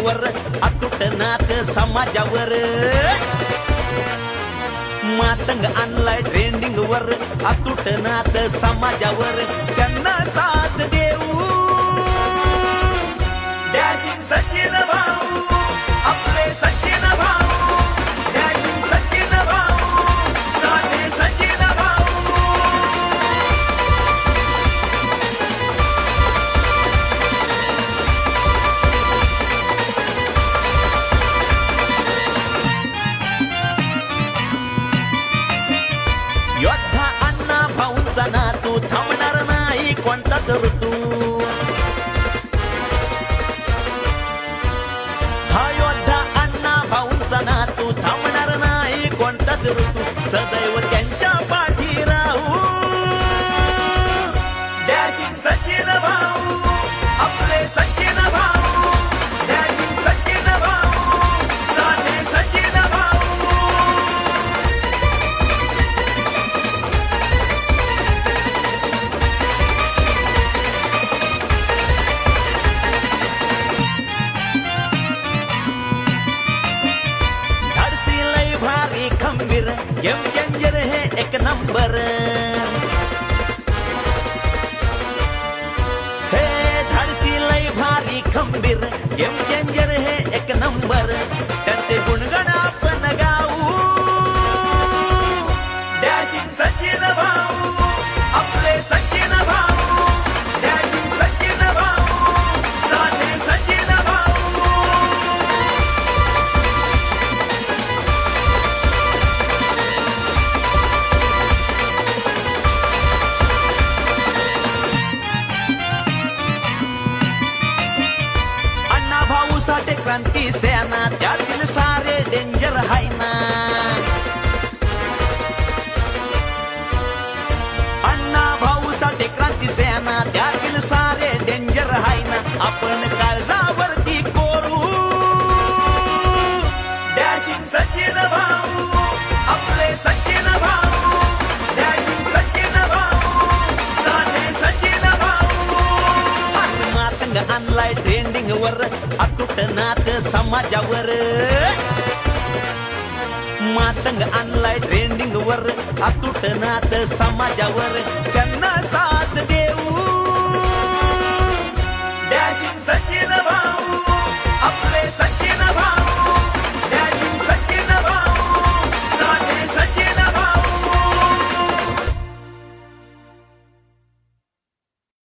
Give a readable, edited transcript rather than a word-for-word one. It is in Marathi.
वर अतूट नात समाजावर मातंग आणलाय ट्रेंडिंग वर अतूट नात समाजावर त्यांना साथ देऊ डॅशिंग सचिन भाऊ आपले सचिन भाऊ डॅशिंग सचिन भाऊ साधे सचिन भाऊ योद्धा अण्णा भाऊंचा नातू थांबणार नाही कोणताच ऋतू हा योद्धा अण्णा भाऊंचा नातू थांबणार नाही कोणताच ऋतू सदैव त्यांच्या पाठी राहू डॅशिंग सचिन भाऊ आपले सचिन भाऊ डॅशिंग सचिन भाऊ साधे सचिन भाऊ खंबीर गेम चेंजर है एक नंबर हे धाडसी लय भारी खंबीर गेम चेंजर है एक नंबर त्यांचे गुणगण आपण गाऊ डॅशिंग सचिन भाऊ आपले सचिन भाऊ डॅशिंग सचिन भाऊ साधे सचिन भाऊ भाऊ साठी क्रांती सेना त्यातील सारे डेंजर हाय ना अण्णा भाऊ साठी क्रांती सेना त्यातील सारे डेंजर हाय ना आपण काळजावरती कोरू डॅशिंग सचिन भाऊ आपले सचिन भाऊ डॅशिंग सचिन भाऊ साधे सचिन भाऊ मातंग आणलाय ट्रेंडिंग वर अतूट नात समाजावर मातंग आणलाय ट्रेंडिंग वर अतूट नात समाजावर त्यांना साथ देऊ डॅशिंग सचिन